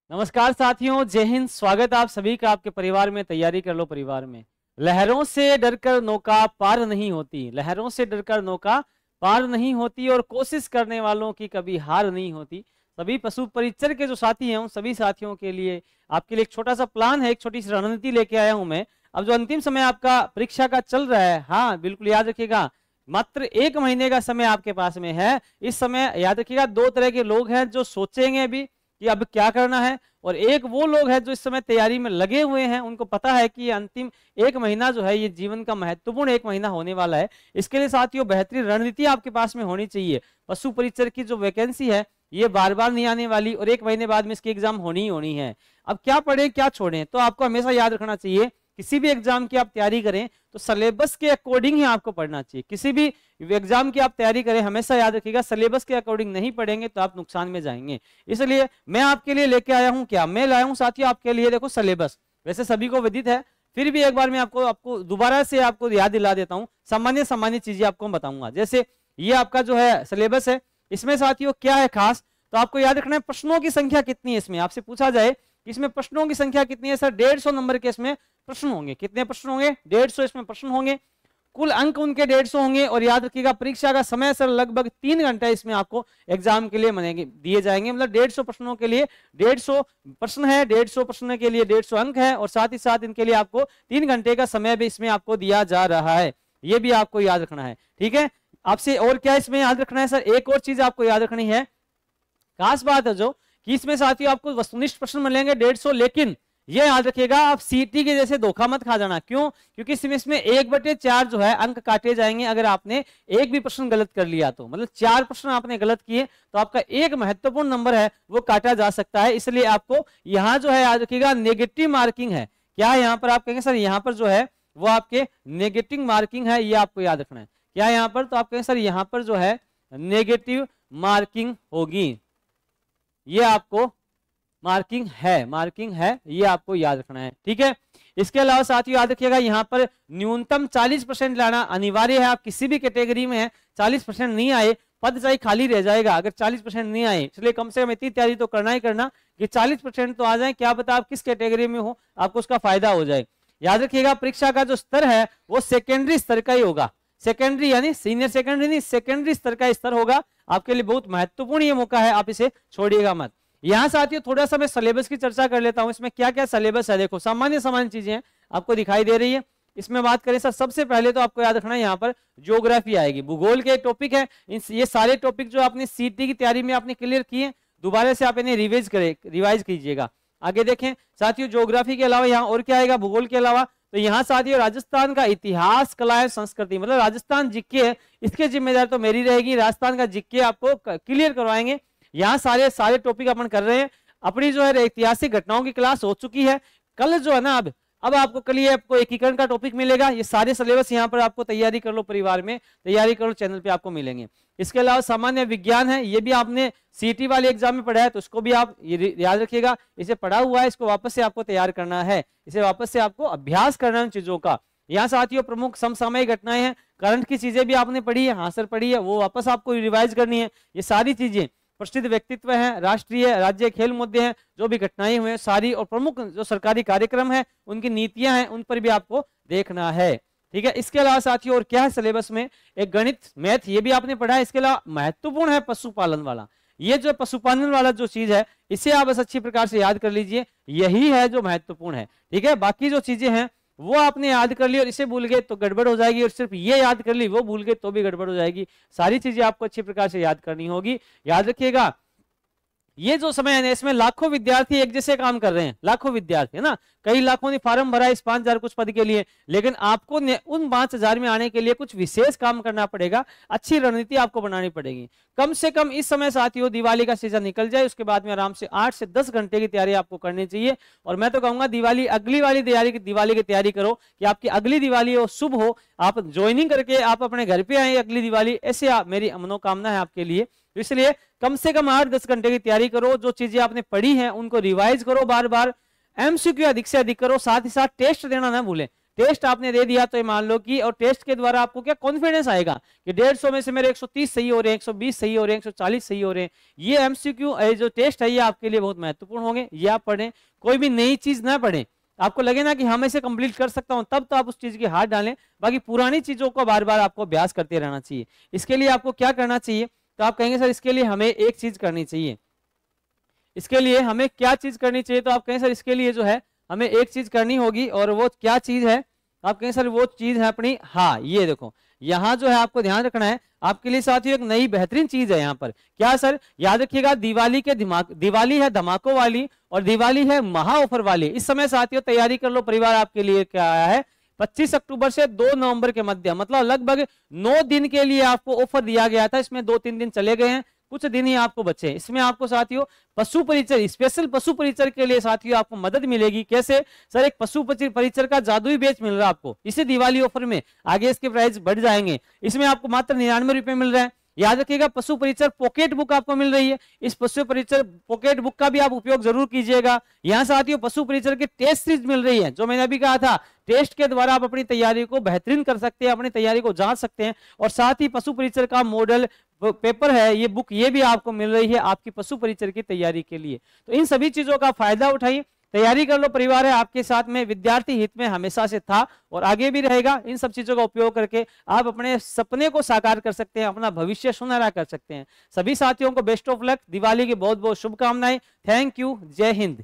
नमस्कार साथियों, जय हिंद। स्वागत आप सभी का आपके परिवार में। तैयारी कर लो परिवार में। लहरों से डरकर नौका पार नहीं होती, लहरों से डरकर नौका पार नहीं होती और कोशिश करने वालों की कभी हार नहीं होती। सभी पशु परिचर के जो साथी हैं उन सभी साथियों के लिए आपके लिए एक छोटा सा प्लान है, एक छोटी सी रणनीति लेके आया हूं मैं। अब जो अंतिम समय आपका परीक्षा का चल रहा है, हाँ बिल्कुल याद रखिएगा, मात्र 1 महीने का समय आपके पास में है। इस समय याद रखिएगा, 2 तरह के लोग हैं जो सोचेंगे अभी कि अब क्या करना है, और एक वो लोग हैं जो इस समय तैयारी में लगे हुए हैं। उनको पता है कि ये अंतिम 1 महीना जो है ये जीवन का महत्वपूर्ण 1 महीना होने वाला है। इसके लिए साथियों बेहतरीन रणनीति आपके पास में होनी चाहिए। पशु परिचर की जो वैकेंसी है ये बार बार नहीं आने वाली और 1 महीने बाद में इसकी एग्जाम होनी ही होनी है। अब क्या पढ़ें क्या छोड़ें, तो आपको हमेशा याद रखना चाहिए किसी भी एग्जाम की आप तैयारी करें तो सिलेबस के अकॉर्डिंग ही आपको पढ़ना चाहिए। किसी भी एग्जाम की आप तैयारी करें, हमेशा याद रखिएगा सिलेबस के अकॉर्डिंग नहीं पढ़ेंगे तो आप नुकसान में जाएंगे। इसलिए मैं आपके लिए लेके आया हूं, क्या मैं लाया हूं साथियों आपके लिए, देखो सिलेबस वैसे सभी को विदित है, फिर भी एक बार मैं आपको दोबारा से आपको याद दिला देता हूं। सामान्य चीजें आपको बताऊंगा। जैसे ये आपका जो है सिलेबस है, इसमें साथियों क्या है खास, तो आपको याद रखना है प्रश्नों की संख्या कितनी है। इसमें आपसे पूछा जाए इसमें प्रश्नों की संख्या कितनी है, सर 150 नंबर के इसमें प्रश्न होंगे। कितने प्रश्न होंगे? 150 इसमें प्रश्न होंगे। कुल अंक उनके 150 होंगे। और याद रखिएगा परीक्षा का समय सर लगभग 3 घंटे इसमें आपको एग्जाम के लिए मनेंगे दिए जाएंगे। मतलब 150 प्रश्नों के लिए 150 प्रश्न है, 150 प्रश्न के लिए 150 अंक है, और साथ ही साथ इनके लिए आपको 3 घंटे का समय भी इसमें आपको दिया जा रहा है। ये भी आपको याद रखना है, ठीक है। आपसे और क्या इसमें याद रखना है सर, एक और चीज आपको याद रखनी है, खास बात है जो कि इसमें साथियों आपको वस्तुनिष्ठ प्रश्न मिलेंगे 150, लेकिन ये याद रखिएगा आप सीटी के जैसे धोखा मत खा जाना। क्यों? क्योंकि इसमें 1/4 जो है अंक काटे जाएंगे अगर आपने एक भी प्रश्न गलत कर लिया तो। मतलब 4 प्रश्न आपने गलत किए तो आपका एक महत्वपूर्ण नंबर है वो काटा जा सकता है। इसलिए आपको यहाँ जो है याद रखिएगा नेगेटिव मार्किंग है। क्या है यहाँ पर? आप कहेंगे सर यहाँ पर जो है वो आपके नेगेटिव मार्किंग है, ये आपको याद रखना है। क्या है यहाँ पर? तो आप कहेंगे सर यहाँ पर जो है नेगेटिव मार्किंग होगी, ये आपको मार्किंग है, ये आपको याद रखना है, ठीक है। इसके अलावा साथियों याद रखिएगा यहाँ पर न्यूनतम 40% लाना अनिवार्य है। आप किसी भी कैटेगरी में है 40% नहीं आए, पद चाहे खाली रह जाएगा अगर 40% नहीं आए। इसलिए कम से कम इतनी तैयारी तो करना ही करना कि 40% तो आ जाए। क्या पता आप किस कैटेगरी में हो, आपको उसका फायदा हो जाए। याद रखिएगा परीक्षा का जो स्तर है वो सेकेंडरी स्तर का ही होगा। सेकेंडरी यानी सीनियर सेकेंडरी नहीं, सेकेंडरी स्तर का स्तर होगा। आपके लिए बहुत महत्वपूर्ण ये मौका है, आप इसे छोड़िएगा मत। यहां साथियों थोड़ा सा मैं सिलेबस की चर्चा कर लेता हूं। इसमें क्या क्या सिलेबस है, देखो सामान्य चीजें आपको दिखाई दे रही है। इसमें बात करें सर, सबसे पहले तो आपको याद रखना है यहाँ पर ज्योग्राफी आएगी, भूगोल के टॉपिक है। ये सारे टॉपिक जो आपने सीटी की तैयारी में आपने क्लियर किए, दोबारा से आप इन्हें रिवाइज कीजिएगा। आगे देखें साथियों, ज्योग्राफी के अलावा यहाँ और क्या आएगा भूगोल के अलावा, तो यहाँ साथियों राजस्थान का इतिहास, कला एवं संस्कृति, मतलब राजस्थान जीके है, इसके जिम्मेदार तो मेरी रहेगी। राजस्थान का जीके आपको क्लियर करवाएंगे। यहाँ सारे टॉपिक अपन कर रहे हैं। अपनी जो है ऐतिहासिक घटनाओं की क्लास हो चुकी है। कल जो है ना अब आपको कल ये आपको एकीकरण का टॉपिक मिलेगा। ये सारे सिलेबस यहाँ पर आपको तैयारी कर लो, परिवार में तैयारी कर लो, चैनल पे आपको मिलेंगे। इसके अलावा सामान्य विज्ञान है, ये भी आपने सीटी वाले एग्जाम में पढ़ा है तो उसको भी आप याद रखिएगा। इसे पढ़ा हुआ है, इसको वापस से आपको तैयार करना है, इसे वापस से आपको अभ्यास करना है उन चीजों का। यहाँ साथियों प्रमुख समसामयिक घटनाएं हैं, करंट की चीजें भी आपने पढ़ी है, हाँ सर पढ़ी है, वो वापस आपको रिवाइज करनी है। ये सारी चीजें प्रसिद्ध व्यक्तित्व हैं, राष्ट्रीय राज्य खेल मुद्दे हैं, जो भी घटनाएं हुए सारी, और प्रमुख जो सरकारी कार्यक्रम है उनकी नीतियां हैं, उन पर भी आपको देखना है, ठीक है। इसके अलावा साथियों और क्या है सिलेबस में, एक गणित मैथ ये भी आपने पढ़ा है। इसके अलावा महत्वपूर्ण है पशुपालन वाला। ये जो पशुपालन वाला जो चीज है इसे आप बस अच्छी प्रकार से याद कर लीजिए, यही है जो महत्वपूर्ण है, ठीक है। बाकी जो चीजें हैं वो आपने याद कर ली और इसे भूल गए तो गड़बड़ हो जाएगी, और सिर्फ ये याद कर ली वो भूल गए तो भी गड़बड़ हो जाएगी। सारी चीजें आपको अच्छी प्रकार से याद करनी होगी। याद रखिएगा ये जो समय है ना इसमें लाखों विद्यार्थी एक जैसे काम कर रहे हैं, लाखों विद्यार्थी है ना, कई लाखों ने फॉर्म भरा इस 5000 कुछ पद के लिए, लेकिन आपको उन 5000 में आने के लिए कुछ विशेष काम करना पड़ेगा, अच्छी रणनीति आपको बनानी पड़ेगी। कम से कम इस समय साथियों दिवाली का सीजन निकल जाए, उसके बाद में आराम से 8 से 10 घंटे की तैयारी आपको करनी चाहिए। और मैं तो कहूंगा दिवाली अगली वाली दिवाली की तैयारी करो कि आपकी अगली दिवाली हो शुभ हो, आप ज्वाइनिंग करके आप अपने घर पे आए अगली दिवाली, ऐसे मेरी मनोकामना है आपके लिए। तो इसलिए कम से कम 8-10 घंटे की तैयारी करो, जो चीजें आपने पढ़ी हैं उनको रिवाइज करो, बार बार एमसीक्यू अधिक से अधिक करो, साथ ही साथ टेस्ट देना ना भूलें। टेस्ट आपने दे दिया तो ये मान लो कि, और टेस्ट के द्वारा आपको क्या कॉन्फिडेंस आएगा कि 150 में से मेरे 130 सही हो रहे हैं, 120 सही हो रहे हैं, 140 सही हो रहे हैं। ये एमसीक्यू जो टेस्ट है ये आपके लिए बहुत महत्वपूर्ण होंगे, ये आप पढ़ें। कोई भी नई चीज ना पढ़ें, आपको लगे ना कि हम इसे कंप्लीट कर सकता हूं तब तो आप उस चीज की हाथ डालें, बाकी पुरानी चीजों को बार बार आपको अभ्यास करते रहना चाहिए। इसके लिए आपको क्या करना चाहिए, तो आप कहेंगे सर इसके लिए हमें एक चीज करनी चाहिए, इसके लिए हमें क्या चीज करनी चाहिए, तो आप कहें सर इसके लिए जो है हमें एक चीज करनी होगी, और वो क्या चीज है, आप कहें सर वो चीज है अपनी, हाँ ये देखो यहाँ जो है आपको ध्यान रखना है आपके लिए साथियों, एक नई बेहतरीन चीज है यहाँ पर। क्या सर, याद रखिएगा दिवाली के दिवाली है धमाकों वाली और दिवाली है महा ऑफर वाली। इस समय साथियों तैयारी कर लो परिवार आपके लिए क्या आया है, 25 अक्टूबर से 2 नवंबर के मध्य, मतलब लगभग 9 दिन के लिए आपको ऑफर दिया गया था। इसमें 2-3 दिन चले गए हैं, कुछ दिन ही आपको बचे। इसमें आपको साथियों पशु परिचर, स्पेशल पशु परिचर के लिए साथियों आपको मदद मिलेगी। कैसे सर, एक पशु परिचर का जादुई बैच मिल रहा है आपको इसी दिवाली ऑफर में, आगे इसके प्राइस बढ़ जाएंगे। इसमें आपको मात्र 99 रुपए मिल रहा है। याद रखिएगा पशु परिचर पॉकेट बुक आपको मिल रही है, इस पशु परिचर पॉकेट बुक का भी आप उपयोग जरूर कीजिएगा। यहाँ साथियों पशु परिचर की टेस्ट सीरीज मिल रही है, जो मैंने अभी कहा था टेस्ट के द्वारा आप अपनी तैयारी को बेहतरीन कर सकते हैं, अपनी तैयारी को जांच सकते हैं। और साथ ही पशु परिचर का मॉडल पेपर है, ये बुक ये भी आपको मिल रही है आपकी पशु परिचर की तैयारी के लिए। तो इन सभी चीजों का फायदा उठाइए, तैयारी कर लो परिवार है आपके साथ में, विद्यार्थी हित में हमेशा से था और आगे भी रहेगा। इन सब चीजों का उपयोग करके आप अपने सपने को साकार कर सकते हैं, अपना भविष्य सुनहरा कर सकते हैं। सभी साथियों को बेस्ट ऑफ लक, दिवाली की बहुत बहुत शुभकामनाएं। थैंक यू, जय हिंद।